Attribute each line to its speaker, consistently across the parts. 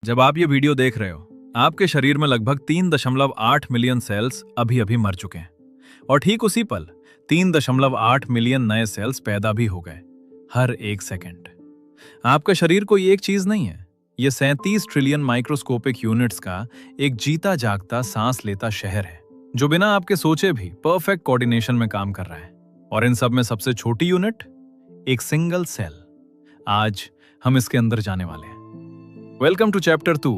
Speaker 1: जब आप ये वीडियो देख रहे हो, आपके शरीर में लगभग 3.8 मिलियन सेल्स अभी अभी मर चुके हैं और ठीक उसी पल 3.8 मिलियन नए सेल्स पैदा भी हो गए हर एक सेकंड। आपका शरीर कोई एक चीज नहीं है, ये 37 ट्रिलियन माइक्रोस्कोपिक यूनिट्स का एक जीता जागता सांस लेता शहर है जो बिना आपके सोचे भी परफेक्ट कोऑर्डिनेशन में काम कर रहा है। और इन सब में सबसे छोटी यूनिट एक सिंगल सेल। आज हम इसके अंदर जाने वाले हैं। Welcome to chapter 2,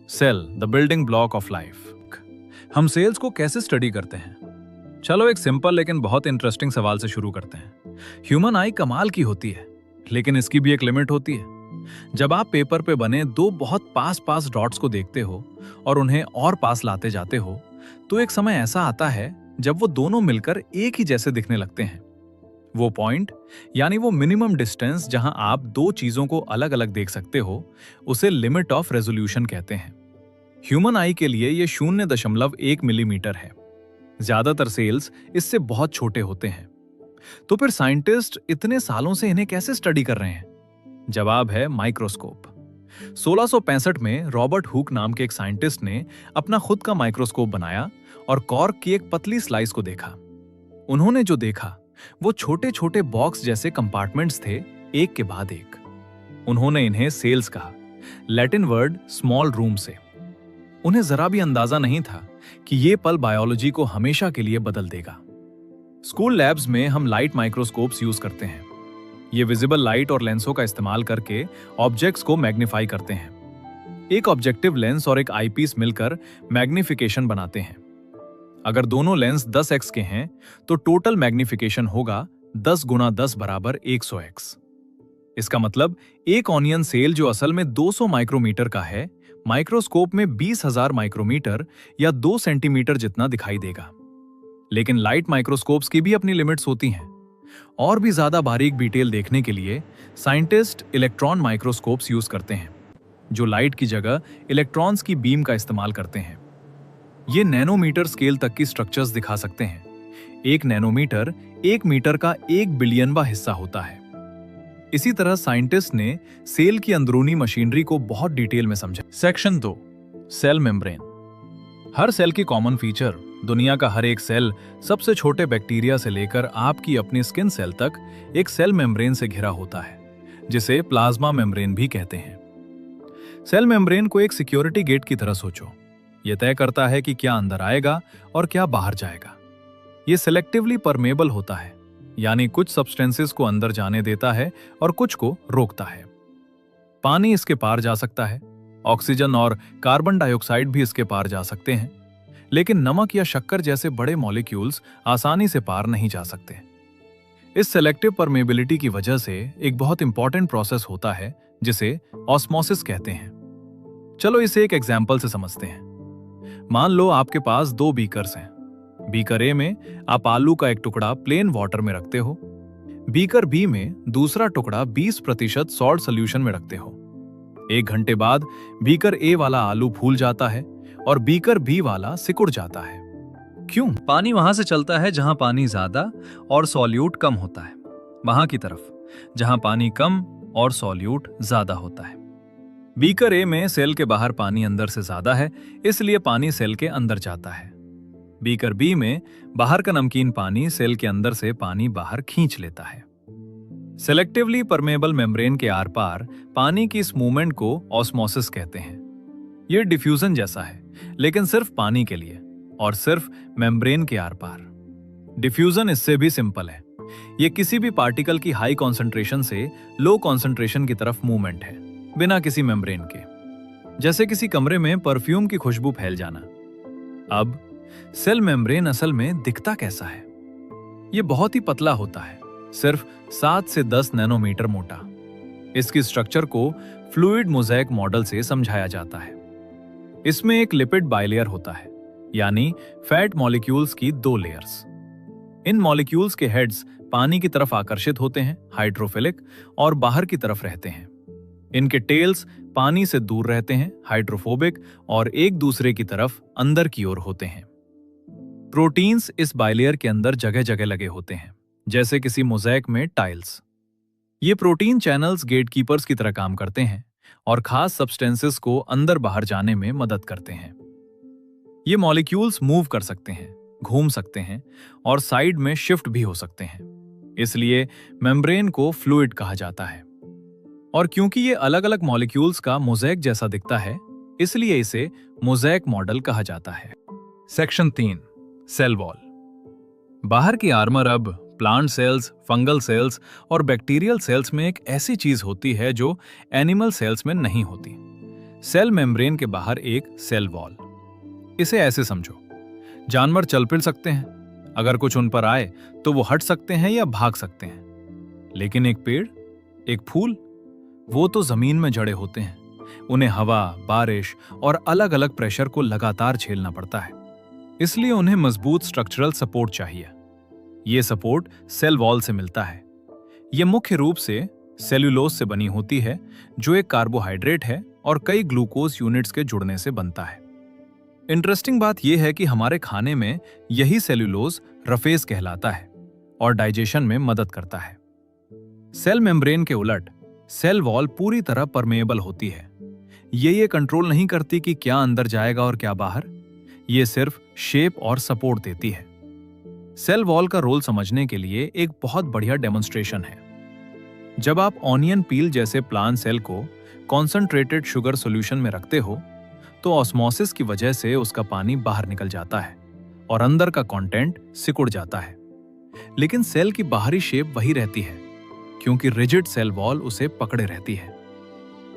Speaker 1: cell the building block of life. हम सेल्स को कैसे स्टडी करते हैं? चलो एक सिंपल लेकिन बहुत इंटरेस्टिंग सवाल से शुरू करते हैं। ह्यूमन आई कमाल की होती है, लेकिन इसकी भी एक लिमिट होती है। जब आप पेपर पे बने दो बहुत पास पास डॉट्स को देखते हो और उन्हें और पास लाते जाते हो, तो एक समय ऐसा आता है जब वो दोनों मिलकर एक ही जैसे दिखने लगते हैं। वो पॉइंट यानी वो मिनिमम डिस्टेंस जहां आप दो चीजों को अलग अलग देख सकते हो, उसे लिमिट ऑफ रेजोल्यूशन कहते हैं। ह्यूमन आई के लिए ये 0.1 मिलीमीटर है। ज्यादातर सेल्स इससे बहुत छोटे होते हैं। तो फिर साइंटिस्ट इतने सालों से इन्हें कैसे स्टडी कर रहे हैं? जवाब है माइक्रोस्कोप। 1665 में रॉबर्ट हुक नाम के एक साइंटिस्ट ने अपना खुद का माइक्रोस्कोप बनाया और कॉर्क की एक पतली स्लाइस को देखा। उन्होंने जो देखा वो छोटे छोटे बॉक्स जैसे कंपार्टमेंट्स थे, एक के बाद एक। उन्होंने इन्हें सेल्स कहा, लैटिन वर्ड स्मॉल रूम से। उन्हें जरा भी अंदाजा नहीं था कि ये पल बायोलॉजी को हमेशा के लिए बदल देगा। स्कूल लैब्स में हम लाइट माइक्रोस्कोप्स यूज करते हैं। ये विजिबल लाइट और लेंसों का इस्तेमाल करके ऑब्जेक्ट्स को मैग्नीफाई करते हैं। एक ऑब्जेक्टिव लेंस और एक आईपीस मिलकर मैग्निफिकेशन बनाते हैं। अगर दोनों लेंस 10x के हैं तो टोटल मैग्निफिकेशन होगा 10 गुणा 10 बराबर 100x। इसका मतलब एक ऑनियन सेल जो असल में 200 माइक्रोमीटर का है, माइक्रोस्कोप में 20,000 माइक्रोमीटर या 2 सेंटीमीटर जितना दिखाई देगा। लेकिन लाइट माइक्रोस्कोप्स की भी अपनी लिमिट्स होती हैं। और भी ज्यादा बारीक डिटेल देखने के लिए साइंटिस्ट इलेक्ट्रॉन माइक्रोस्कोप्स यूज करते हैं, जो लाइट की जगह इलेक्ट्रॉन्स की बीम का इस्तेमाल करते हैं। ये नैनोमीटर स्केल तक की स्ट्रक्चर्स दिखा सकते हैं। एक नैनोमीटर 1 मीटर का 1 बिलियनवा हिस्सा होता है। इसी तरह साइंटिस्ट ने सेल की अंदरूनी मशीनरी को बहुत डिटेल में समझा। Section 2, cell membrane. हर सेल की कॉमन फीचर, दुनिया का हर एक सेल सबसे छोटे बैक्टीरिया से लेकर आपकी अपनी स्किन सेल तक एक सेल मेम्ब्रेन से घिरा होता है, जिसे प्लाज्मा मेम्ब्रेन भी कहते हैं। सेल मेम्ब्रेन को एक सिक्योरिटी गेट की तरह सोचो। यह तय करता है कि क्या अंदर आएगा और क्या बाहर जाएगा। यह सिलेक्टिवली परमेबल होता है, यानी कुछ सब्सटेंसेस को अंदर जाने देता है और कुछ को रोकता है। पानी इसके पार जा सकता है, ऑक्सीजन और कार्बन डाइऑक्साइड भी इसके पार जा सकते हैं, लेकिन नमक या शक्कर जैसे बड़े मॉलिक्यूल्स आसानी से पार नहीं जा सकते। इस सेलेक्टिव परमेबिलिटी की वजह से एक बहुत इंपॉर्टेंट प्रोसेस होता है जिसे ऑस्मोसिस कहते हैं। चलो इसे एक एग्जाम्पल से समझते हैं। मान लो आपके पास 2 बीकर्स हैं। बीकर ए में आप आलू का एक टुकड़ा प्लेन वाटर में रखते हो। बीकर बी में दूसरा टुकड़ा 20% सॉल्ट सोल्यूशन में रखते हो। 1 घंटे बाद बीकर ए वाला आलू फूल जाता है और बीकर बी वाला सिकुड़ जाता है। क्यों? पानी वहां से चलता है जहां पानी ज्यादा और सॉल्यूट कम होता है, वहां की तरफ जहां पानी कम और सॉल्यूट ज्यादा होता है। बीकर ए में सेल के बाहर पानी अंदर से ज्यादा है, इसलिए पानी सेल के अंदर जाता है। बीकर बी में बाहर का नमकीन पानी सेल के अंदर से पानी बाहर खींच लेता है। सेलेक्टिवली परमेबल मेम्ब्रेन के आर पार पानी की इस मूवमेंट को ऑस्मोसिस कहते हैं। यह डिफ्यूजन जैसा है, लेकिन सिर्फ पानी के लिए और सिर्फ मेम्ब्रेन के आर पार। डिफ्यूजन इससे भी सिंपल है। यह किसी भी पार्टिकल की हाई कॉन्सेंट्रेशन से लो कॉन्सेंट्रेशन की तरफ मूवमेंट है, बिना किसी मेम्ब्रेन के। जैसे किसी कमरे में परफ्यूम की खुशबू फैल जाना। अब सेल मेम्ब्रेन असल में दिखता कैसा है? यह बहुत ही पतला होता है, सिर्फ 7 से 10 नैनोमीटर मोटा। इसकी स्ट्रक्चर को फ्लूइड मोज़ेक मॉडल से समझाया जाता है। इसमें एक लिपिड बाइलेयर होता है, यानी फैट मॉलिक्यूल्स की 2 लेयर्स। इन मॉलिक्यूल्स के हेड्स पानी की तरफ आकर्षित होते हैं, हाइड्रोफिलिक, और बाहर की तरफ रहते हैं। इनके टेल्स पानी से दूर रहते हैं, हाइड्रोफोबिक, और एक दूसरे की तरफ अंदर की ओर होते हैं। प्रोटीन्स इस बाइलेयर के अंदर जगह जगह लगे होते हैं, जैसे किसी मोज़ेक में टाइल्स। ये प्रोटीन चैनल्स गेटकीपर्स की तरह काम करते हैं और खास सब्सटेंसेस को अंदर बाहर जाने में मदद करते हैं। ये मॉलिक्यूल्स मूव कर सकते हैं, घूम सकते हैं और साइड में शिफ्ट भी हो सकते हैं। इसलिए मेम्ब्रेन को फ्लूइड कहा जाता है। और क्योंकि ये अलग अलग मॉलिक्यूल्स का मोज़ेक जैसा दिखता है, इसलिए इसे मोज़ेक मॉडल कहा जाता है। Section 3, cell wall. बाहर की आर्मर अब प्लांट सेल्स, फंगल सेल्स और बैक्टीरियल सेल्स में एक ऐसी चीज होती है जो एनिमल सेल्स में नहीं होती। सेल मेम्ब्रेन के बाहर एक सेल वॉल। इसे ऐसे समझो, जानवर चल फिर सकते हैं, अगर कुछ उन पर आए तो वो हट सकते हैं या भाग सकते हैं। लेकिन एक पेड़, एक फूल, वो तो जमीन में जड़े होते हैं। उन्हें हवा, बारिश और अलग अलग प्रेशर को लगातार झेलना पड़ता है, इसलिए उन्हें मजबूत स्ट्रक्चरल सपोर्ट चाहिए। ये सपोर्ट सेल वॉल से मिलता है। ये मुख्य रूप से सेल्यूलोज से बनी होती है, जो एक कार्बोहाइड्रेट है और कई ग्लूकोज यूनिट्स के जुड़ने से बनता है। इंटरेस्टिंग बात यह है कि हमारे खाने में यही सेल्यूलोज रफेज कहलाता है और डाइजेशन में मदद करता है। सेल मेम्ब्रेन के उलट सेल वॉल पूरी तरह परमेएबल होती है। ये कंट्रोल नहीं करती कि क्या अंदर जाएगा और क्या बाहर। ये सिर्फ शेप और सपोर्ट देती है। सेल वॉल का रोल समझने के लिए एक बहुत बढ़िया डेमोन्स्ट्रेशन है। जब आप ऑनियन पील जैसे प्लांट सेल को कॉन्सेंट्रेटेड शुगर सॉल्यूशन में रखते हो, तो ऑस्मोसिस की वजह से उसका पानी बाहर निकल जाता है और अंदर का कंटेंट सिकुड़ जाता है। लेकिन सेल की बाहरी शेप वही रहती है, क्योंकि रिजिड सेल वॉल उसे पकड़े रहती है।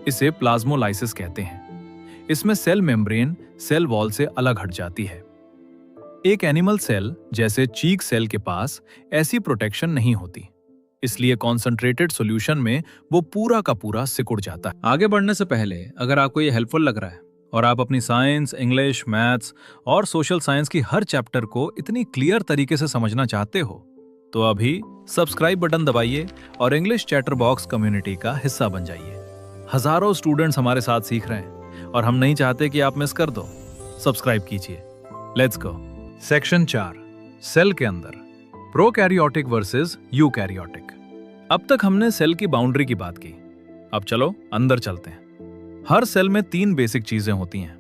Speaker 1: इसे प्लाज्मोलाइसिस कहते हैं। इसमें सेल मेम्ब्रेन सेल वॉल से अलग हट जाती है। एक एनिमल सेल जैसे चीक सेल के पास ऐसी प्रोटेक्शन नहीं होती, इसलिए कॉन्सेंट्रेटेड सॉल्यूशन में वो पूरा का पूरा सिकुड़ जाता है। आगे बढ़ने से पहले अगर आपको ये हेल्पफुल लग रहा है और आप अपनी साइंस, इंग्लिश, मैथ्स और सोशल साइंस की हर चैप्टर को इतनी क्लियर तरीके से समझना चाहते हो, तो अभी सब्सक्राइब बटन दबाइए और इंग्लिश चैटर बॉक्स कम्युनिटी का हिस्सा बन जाइए। हजारों स्टूडेंट्स हमारे साथ सीख रहे हैं और हम नहीं चाहते कि आप मिस कर दो। सब्सक्राइब कीजिए। Let's go. सेक्शन 4, सेल के अंदर प्रोकैरियोटिक वर्सेस यूकैरियोटिक। अब तक हमने सेल की बाउंड्री की बात की, अब चलो अंदर चलते हैं। हर सेल में 3 बेसिक चीजें होती हैं।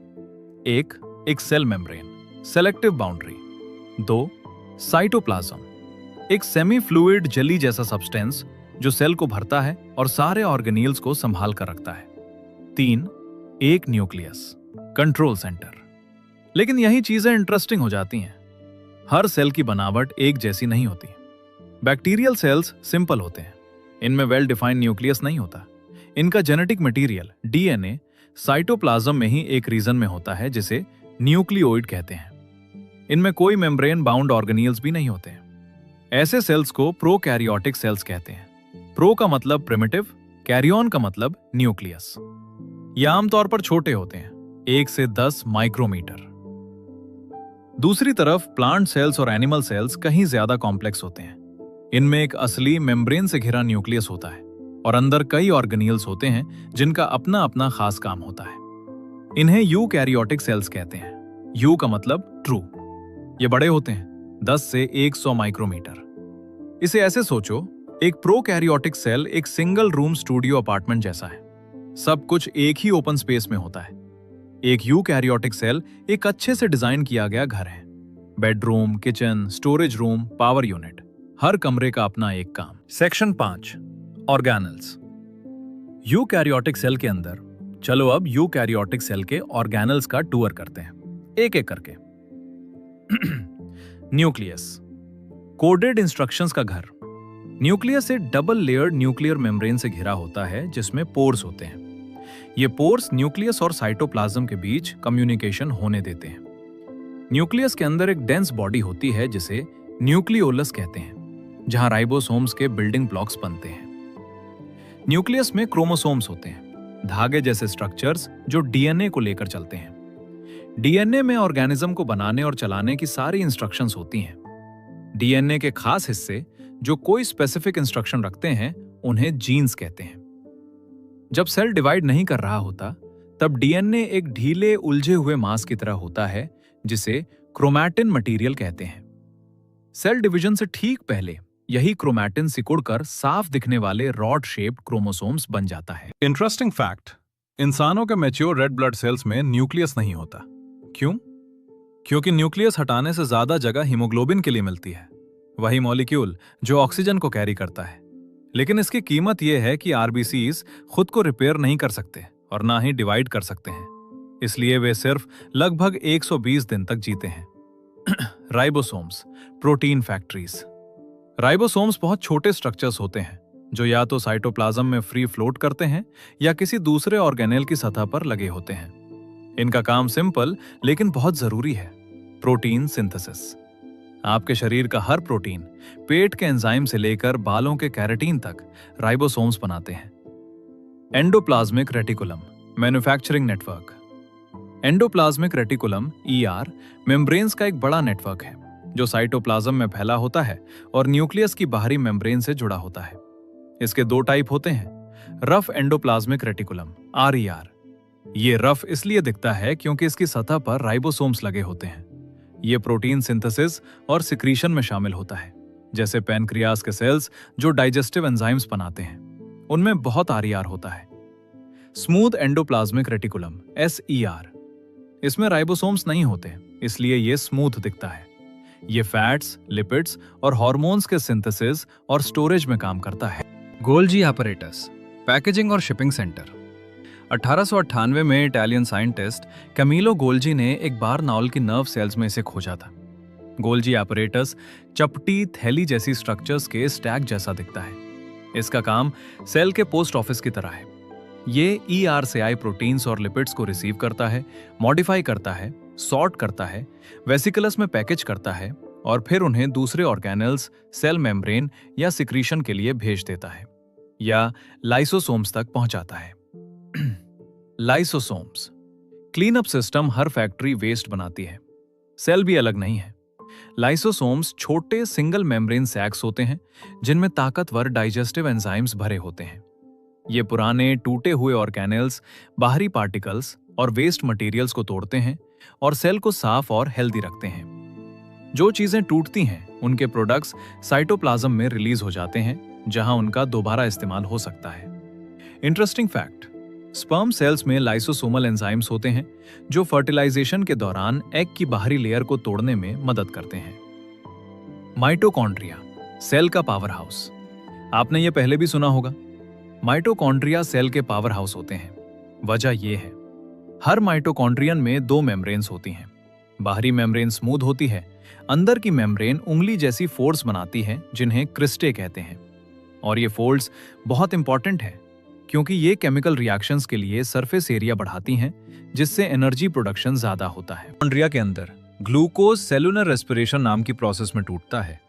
Speaker 1: एक cell membrane, selective boundary. 2 cytoplasm, एक सेमी फ्लूइड जेली जैसा सब्सटेंस जो सेल को भरता है और सारे ऑर्गेनील्स को संभाल कर रखता है। 3 एक न्यूक्लियस, कंट्रोल सेंटर। लेकिन यही चीजें इंटरेस्टिंग हो जाती हैं। हर सेल की बनावट एक जैसी नहीं होती। बैक्टीरियल सेल्स सिंपल होते हैं, इनमें वेल डिफाइंड न्यूक्लियस नहीं होता। इनका जेनेटिक मटेरियल डीएनए साइटोप्लाज्म में ही एक रीजन में होता है, जिसे न्यूक्लियोइड कहते हैं। इनमें कोई मेम्ब्रेन बाउंड ऑर्गेनील्स भी नहीं होते। ऐसे सेल्स को प्रोकैरियोटिक सेल्स कहते हैं। प्रो का मतलब प्रिमिटिव, कैरियन का मतलब न्यूक्लियस। ये आमतौर पर छोटे होते हैं, 1 से 10 माइक्रोमीटर। दूसरी तरफ प्लांट सेल्स और एनिमल सेल्स कहीं ज्यादा कॉम्प्लेक्स होते हैं। इनमें एक असली मेम्ब्रेन से घिरा न्यूक्लियस होता है और अंदर कई ऑर्गेनील्स होते हैं जिनका अपना अपना खास काम होता है। इन्हें यूकैरियोटिक सेल्स कहते हैं। यू का मतलब ट्रू। ये बड़े होते हैं, 10 से 100 माइक्रोमीटर। इसे ऐसे सोचो, एक प्रोकैरियोटिक सेल एक सिंगल रूम स्टूडियो अपार्टमेंट जैसा है। सब कुछ एक ही ओपन स्पेस में होता है। एक यूकैरियोटिक सेल एक अच्छे से डिजाइन किया गया घर है। Bedroom, kitchen, storage room, power unit, हर कमरे का अपना एक काम। Section 5, organelles. यूकैरियोटिक सेल के अंदर चलो अब यूकैरियोटिक सेल के ऑर्गेनल्स का टूर करते हैं, एक एक करके। न्यूक्लियस, कोडेड इंस्ट्रक्शंस का घर। न्यूक्लियस एक डबल लेयर्ड न्यूक्लियर मेम्ब्रेन से घिरा होता है, जिसमें पोर्स होते हैं। ये पोर्स न्यूक्लियस और साइटोप्लाज्म के बीच कम्युनिकेशन होने देते हैं। न्यूक्लियस के अंदर एक डेंस बॉडी होती है जिसे न्यूक्लियोलस कहते हैं, जहां राइबोसोम्स के बिल्डिंग ब्लॉक्स बनते हैं। न्यूक्लियस में क्रोमोसोम्स होते हैं, धागे जैसे स्ट्रक्चर्स जो डीएनए को लेकर चलते हैं। डीएनए में ऑर्गेनिज्म को बनाने और चलाने की सारी इंस्ट्रक्शंस होती हैं। डीएनए के खास हिस्से जो कोई स्पेसिफिक इंस्ट्रक्शन रखते हैं, उन्हें जीन्स कहते हैं। जब सेल डिवाइड नहीं कर रहा होता, तब डीएनए एक ढीले उलझे हुए मांस की तरह होता है, जिसे क्रोमैटिन मटेरियल कहते हैं। सेल डिवीजन से ठीक पहले यही क्रोमैटिन सिकुड़कर साफ दिखने वाले रॉड शेप्ड क्रोमोसोम्स बन जाता है।
Speaker 2: Interesting fact,
Speaker 1: इंसानों के मैच्योर रेड ब्लड सेल्स में न्यूक्लियस नहीं होता। क्यों? क्योंकि न्यूक्लियस हटाने से ज्यादा जगह हीमोग्लोबिन के लिए मिलती है, वही मॉलिक्यूल जो ऑक्सीजन को कैरी करता है। लेकिन इसकी कीमत यह है कि आरबीसीज खुद को रिपेयर नहीं कर सकते और ना ही डिवाइड कर सकते हैं, इसलिए वे सिर्फ लगभग 120 दिन तक जीते हैं। Ribosomes, protein factories. राइबोसोम्स बहुत छोटे स्ट्रक्चर्स होते हैं जो या तो साइटोप्लाज्म में फ्री फ्लोट करते हैं या किसी दूसरे ऑर्गेनेल की सतह पर लगे होते हैं। इनका काम सिंपल लेकिन बहुत जरूरी है, प्रोटीन सिंथेसिस। आपके शरीर का हर प्रोटीन, पेट के एंजाइम से लेकर बालों के कैरेटीन तक, राइबोसोम्स बनाते हैं। Endoplasmic reticulum, manufacturing network. Endoplasmic reticulum ER membranes का एक बड़ा नेटवर्क है जो साइटोप्लाज्म में फैला होता है और न्यूक्लियस की बाहरी मेम्ब्रेन से जुड़ा होता है। इसके दो टाइप होते हैं, रफ एंडोप्लाज्मिक रेटिकुलम आरईआर। ये रफ इसलिए दिखता है क्योंकि इसकी सतह पर राइबोसोम्स लगे होते हैं। ये प्रोटीन सिंथेसिस और सिक्रीशन में शामिल होता है, जैसे पैनक्रियाज के सेल्स जो डाइजेस्टिव एंजाइम्स बनाते हैं, उनमें बहुत आरईआर होता है। स्मूथ एंडोप्लाज्मिक रेटिकुलम एसईआर, इसमें राइबोसोम्स नहीं होते, इसलिए ये स्मूथ दिखता है। ये फैट्स, लिपिड्स और हार्मोन्स के सिंथेसिस और स्टोरेज में काम करता है।
Speaker 2: गोल्जी apparatus, पैकेजिंग और शिपिंग सेंटर। 1898 में इटालियन साइंटिस्ट कैमिलो गोल्जी ने एक बार नावल की नर्व सेल्स में इसे खोजा था। गोल्जी apparatus चपटी थैली जैसी स्ट्रक्चर्स के स्टैक जैसा दिखता है। इसका काम सेल के पोस्ट ऑफिस की तरह है। ये ईआर से आए प्रोटीन्स और लिपिड्स को रिसीव करता है, मॉडिफाई करता है, सॉर्ट करता है, वेसिकुलस में पैकेज करता है और फिर उन्हें दूसरे ऑर्गेनल्स, सेल मेम्ब्रेन या सिक्रीशन के लिए भेज देता है या लाइसोसोम्स तक पहुंचाता है। लाइसोसोम्स क्लीनअप सिस्टम हर फैक्ट्री वेस्ट बनाती है, सेल भी अलग नहीं है। लाइसोसोम्स छोटे सिंगल मेम्ब्रेन सैक्स होते हैं जिनमें ताकतवर डाइजेस्टिव एंजाइम्स भरे होते हैं। ये पुराने टूटे हुए ऑर्गेनेल्स, बाहरी पार्टिकल्स और वेस्ट मटेरियल्स को तोड़ते हैं और सेल को साफ और हेल्दी रखते हैं। जो चीजें टूटती हैं उनके प्रोडक्ट्स साइटोप्लाज्म में रिलीज हो जाते हैं, जहां उनका दोबारा इस्तेमाल हो सकता है। इंटरेस्टिंग फैक्ट, स्पर्म सेल्स में लाइसोसोमल एंजाइम्स होते हैं जो फर्टिलाइजेशन के दौरान एग की बाहरी लेयर को तोड़ने में मदद करते हैं। माइटोकॉन्ड्रिया, सेल का पावर हाउस। आपने ये पहले भी सुना होगा। माइटोकॉन्ड्रिया सेल के पावर हाउस होते हैं। वजह यह है, हर माइटोकॉन्ड्रियन में दो मेम्ब्रेन्स होती हैं। बाहरी मेम्ब्रेन स्मूथ होती है, अंदर की मेम्ब्रेन उंगली जैसी फोल्ड्स बनाती है जिन्हें क्रिस्टे कहते हैं। और ये फोल्ड्स बहुत इंपॉर्टेंट है क्योंकि ये केमिकल रिएक्शंस के लिए सरफेस एरिया बढ़ाती हैं, जिससे एनर्जी प्रोडक्शन ज्यादा होता है। माइटोकॉन्ड्रिया के अंदर ग्लूकोज सेलुलर रेस्पिरेशन नाम की प्रोसेस में टूटता है।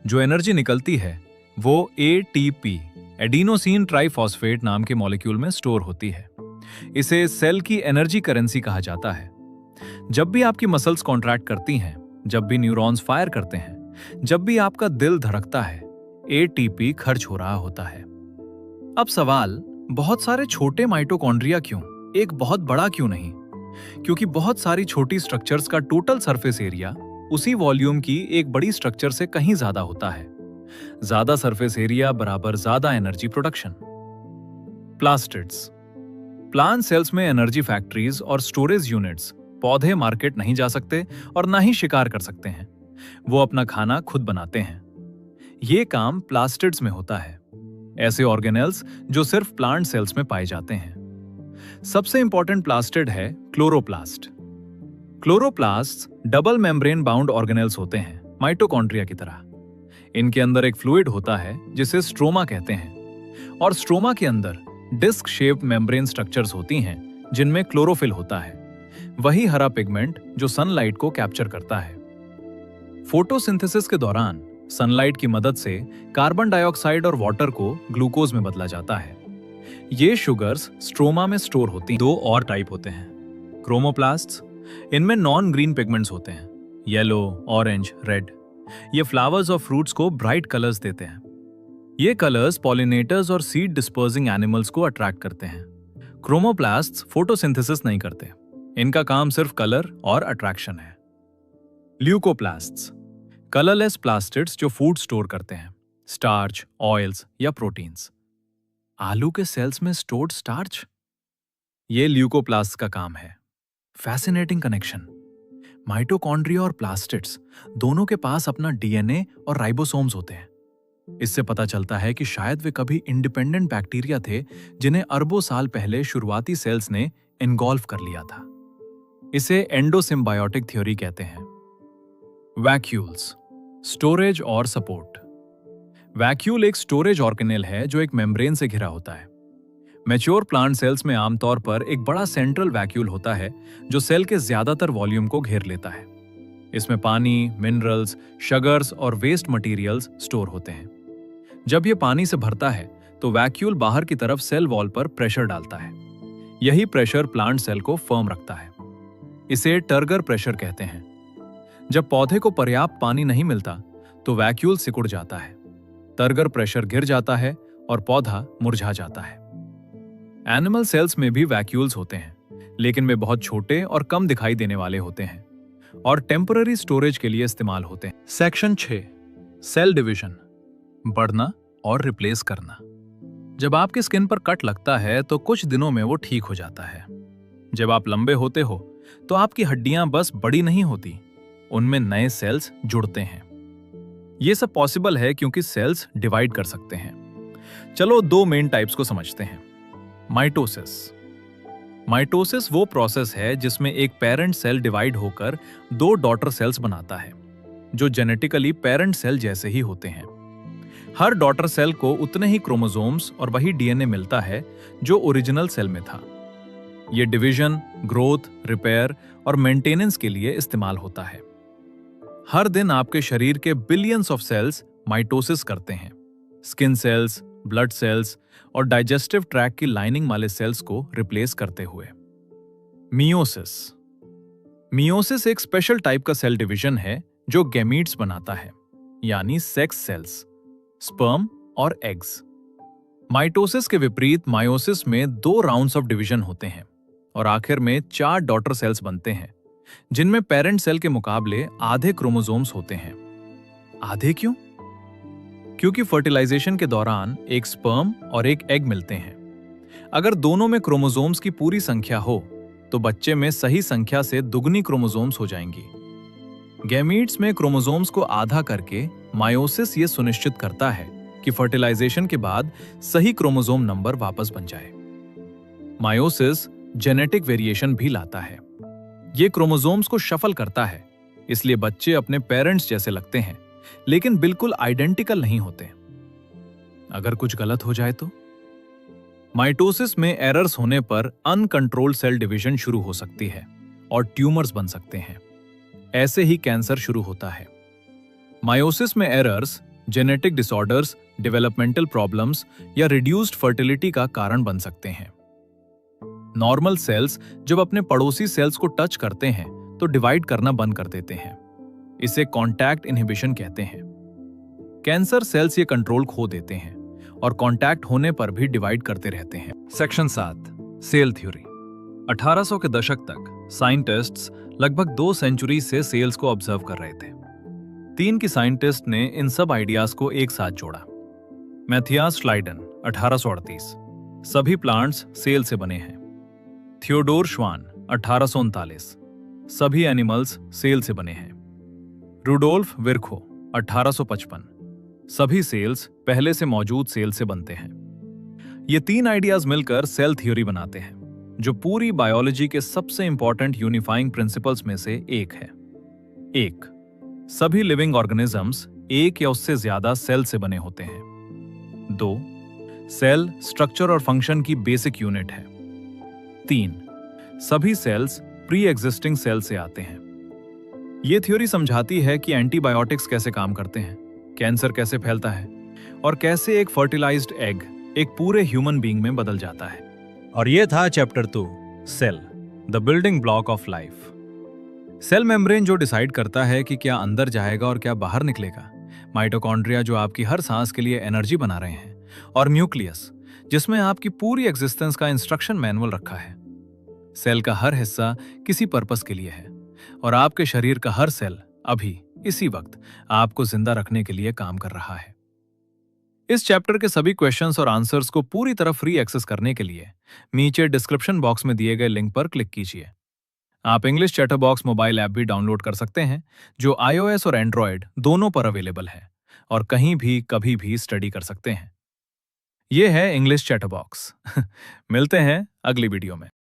Speaker 2: जो एनर्जी निकलती है वो एटीपी, एडिनोसिन ट्राइफॉस्फेट नाम के मॉलिक्यूल में स्टोर होती है। इसे सेल की एनर्जी करेंसी कहा जाता है। जब भी आपकी मसल्स कॉन्ट्रैक्ट करती हैं, जब भी न्यूरॉन्स फायर करते हैं, जब भी आपका दिल धड़कता है, एटीपी खर्च हो रहा होता है। अब सवाल, बहुत सारे छोटे माइटोकॉन्ड्रिया क्यों, एक बहुत बड़ा क्यों नहीं? क्योंकि बहुत सारी छोटी स्ट्रक्चर्स का टोटल सरफेस एरिया उसी वॉल्यूम की एक बड़ी स्ट्रक्चर से कहीं ज्यादा होता है। ज्यादा सरफेस एरिया बराबर ज्यादा energy production. Plastids, plant cells में एनर्जी फैक्ट्रीज और स्टोरेज यूनिट्स। पौधे मार्केट नहीं जा सकते और ना ही शिकार कर सकते हैं, वो अपना खाना खुद बनाते हैं। ये काम प्लास्टिड्स में होता है, ऐसे ऑर्गेनेल्स जो सिर्फ प्लांट सेल्स में पाए जाते हैं। सबसे इंपॉर्टेंट प्लास्टिड है chloroplast. Chloroplast double membrane bound organelles होते हैं, माइटोकॉन्ड्रिया की तरह। इनके अंदर एक फ्लूइड होता है जिसे स्ट्रोमा कहते हैं, और स्ट्रोमा के अंदर डिस्क शेप्ड मेम्ब्रेन स्ट्रक्चर्स होती हैं जिनमें क्लोरोफिल होता है, वही हरा पिगमेंट जो सनलाइट को कैप्चर करता है। फोटोसिंथेसिस के दौरान सनलाइट की मदद से कार्बन डाइऑक्साइड और वाटर को ग्लूकोज में बदला जाता है। ये शुगर्स स्ट्रोमा में स्टोर होती हैं। दो और टाइप होते हैं, क्रोमोप्लास्ट्स। इनमें नॉन ग्रीन पिगमेंट्स होते हैं, येलो, ऑरेंज, रेड। ये फ्लावर्स और फ्रूट्स को ब्राइट कलर्स देते हैं। ये कलर्स पॉलिनेटर्स और सीड डिस्पर्सिंग एनिमल्स को अट्रैक्ट करते हैं। क्रोमोप्लास्ट्स फोटोसिंथेसिस नहीं करते, इनका काम सिर्फ कलर और अट्रैक्शन है। ल्यूकोप्लास्ट्स, कलरलेस प्लास्टिड्स जो फूड स्टोर करते हैं, स्टार्च, ऑयल्स या प्रोटीन्स। आलू के सेल्स में स्टोर्ड स्टार्च? ये ल्यूकोप्लास्ट का काम है। Fascinating connection. माइटोकॉन्ड्रिया और प्लास्टिड्स दोनों के पास अपना डीएनए और राइबोसोम्स होते हैं। इससे पता चलता है कि शायद वे कभी इंडिपेंडेंट बैक्टीरिया थे जिन्हें अरबों साल पहले शुरुआती सेल्स ने इनगॉल्व कर लिया था। इसे एंडोसिम्बायोटिक थ्योरी कहते हैं। वैक्यूल्स, स्टोरेज और सपोर्ट। वैक्यूल एक स्टोरेज ऑर्गेनेल है जो एक मेम्ब्रेन से घिरा होता है। मैच्योर प्लांट सेल्स में आमतौर पर एक बड़ा सेंट्रल वैक्यूल होता है जो सेल के ज्यादातर वॉल्यूम को घेर लेता है। इसमें पानी, मिनरल्स, शुगर्स और वेस्ट मटेरियल्स स्टोर होते हैं। जब यह पानी से भरता है तो वैक्यूल बाहर की तरफ सेल वॉल पर प्रेशर डालता है। यही प्रेशर प्लांट सेल को फर्म रखता है। इसे टर्गर प्रेशर कहते हैं। जब पौधे को पर्याप्त पानी नहीं मिलता तो वैक्यूल सिकुड़ जाता है, टर्गर प्रेशर गिर जाता है और पौधा मुरझा जाता है। एनिमल सेल्स में भी वैक्यूल्स होते हैं, लेकिन वे बहुत छोटे और कम दिखाई देने वाले होते हैं और टेम्पररी स्टोरेज के लिए इस्तेमाल होते हैं।
Speaker 1: सेक्शन 6, सेल डिवीजन, बढ़ना और रिप्लेस करना। जब आपके स्किन पर कट लगता है तो कुछ दिनों में वो ठीक हो जाता है। जब आप लंबे होते हो तो आपकी हड्डियां बस बड़ी नहीं होती, उनमें नए सेल्स जुड़ते हैं। ये सब पॉसिबल है क्योंकि सेल्स डिवाइड कर सकते हैं। चलो 2 मेन टाइप्स को समझते हैं। माइटोसिस। माइटोसिस वो प्रोसेस है जिसमें एक पेरेंट सेल डिवाइड होकर 2 डॉटर सेल्स बनाता है जो जेनेटिकली पेरेंट सेल जैसे ही होते हैं। हर डॉटर सेल को उतने ही क्रोमोसोम्स और वही डीएनए मिलता है जो ओरिजिनल सेल में था। यह डिवीजन, ग्रोथ, रिपेयर और मेंटेनेंस के लिए इस्तेमाल होता है। हर दिन आपके शरीर के बिलियंस ऑफ सेल्स माइटोसिस करते हैं। स्किन सेल्स, ब्लड सेल्स और डाइजेस्टिव ट्रैक्ट की लाइनिंग वाले सेल्स को रिप्लेस करते हुए। मियोसिस। मियोसिस एक स्पेशल टाइप का सेल डिवीजन है जो गैमीट्स बनाता है, यानी सेक्स सेल्स, स्पर्म और एग्स। माइटोसिस के विपरीत मायोसिस में 2 राउंड्स ऑफ डिवीजन होते हैं और आखिर में 4 डॉटर सेल्स बनते हैं जिनमें पेरेंट सेल के मुकाबले आधे क्रोमोसोम्स होते हैं। आधे क्यों? क्योंकि फर्टिलाइजेशन के दौरान एक स्पर्म और एक एग मिलते हैं। अगर दोनों में क्रोमोसोम्स की पूरी संख्या हो तो बच्चे में सही संख्या से दुगनी क्रोमोसोम्स हो जाएंगी। गैमीट्स में क्रोमोसोम्स को आधा करके मायोसिस ये सुनिश्चित करता है कि फर्टिलाइजेशन के बाद सही क्रोमोसोम नंबर वापस बन जाए। मायोसिस जेनेटिक वेरिएशन भी लाता है। ये क्रोमोसोम्स को शफल करता है, इसलिए बच्चे अपने पेरेंट्स जैसे लगते हैं लेकिन बिल्कुल आइडेंटिकल नहीं होते। अगर कुछ गलत हो जाए तो माइटोसिस में एरर्स होने पर अनकंट्रोल्ड सेल डिवीजन शुरू हो सकती है और ट्यूमर्स बन सकते हैं। ऐसे ही कैंसर शुरू होता है। मायोसिस में errors genetic disorders, developmental problems या रिड्यूस्ड फर्टिलिटी का कारण बन सकते हैं। नॉर्मल सेल्स जब अपने पड़ोसी सेल्स को टच करते हैं तो डिवाइड करना बंद कर देते हैं। इसे कॉन्टैक्ट इनहिबिशन कहते हैं। कैंसर सेल्स ये कंट्रोल खो देते हैं और कॉन्टैक्ट होने पर भी डिवाइड करते रहते हैं। Section 7, cell theory. 1800 के दशक तक साइंटिस्ट्स लगभग 2 सेंचुरी से सेल्स को ऑब्जर्व कर रहे थे। 3 की साइंटिस्ट ने इन सब आइडियाज को एक साथ जोड़ा। मैथियास श्लाइडन 1838, सभी प्लांट्स सेल से बने हैं। थियोडोर श्वान 1839, सभी एनिमल्स सेल से बने हैं। रुडोल्फ विर्खो 1855, सभी सेल्स पहले से मौजूद सेल से बनते हैं। ये 3 आइडियाज मिलकर सेल थ्योरी बनाते हैं जो पूरी बायोलॉजी के सबसे इंपॉर्टेंट यूनिफाइंग प्रिंसिपल्स में से एक है। 1. सभी लिविंग ऑर्गेनिजम्स एक या उससे ज्यादा सेल से बने होते हैं। 2. सेल स्ट्रक्चर और फंक्शन की बेसिक यूनिट है। 3. सभी सेल्स प्री एग्जिस्टिंग सेल से आते हैं। यह थ्योरी समझाती है कि एंटीबायोटिक्स कैसे काम करते हैं, कैंसर कैसे फैलता है और कैसे एक फर्टिलाइज्ड एग एक पूरे ह्यूमन बीइंग में बदल जाता है। और यह था chapter 2, cell, the building block of life. Cell membrane जो डिसाइड करता है कि क्या अंदर जाएगा और क्या बाहर निकलेगा, माइटोकॉन्ड्रिया जो आपकी हर सांस के लिए एनर्जी बना रहे हैं, और न्यूक्लियस जिसमें आपकी पूरी एग्जिस्टेंस का इंस्ट्रक्शन मैनुअल रखा है। सेल का हर हिस्सा किसी पर्पस के लिए है और आपके शरीर का हर सेल अभी इसी वक्त आपको जिंदा रखने के लिए काम कर रहा है।
Speaker 2: इस चैप्टर के सभी क्वेश्चंस और आंसर्स को पूरी तरह फ्री एक्सेस करने के लिए नीचे डिस्क्रिप्शन बॉक्स में दिए गए लिंक पर क्लिक कीजिए। आप English chatter box mobile app भी डाउनलोड कर सकते हैं, जो iOS और एंड्रॉयड दोनों पर अवेलेबल है और कहीं भी कभी भी स्टडी कर सकते हैं। ये है इंग्लिश चैटर बॉक्स। मिलते हैं अगली वीडियो में।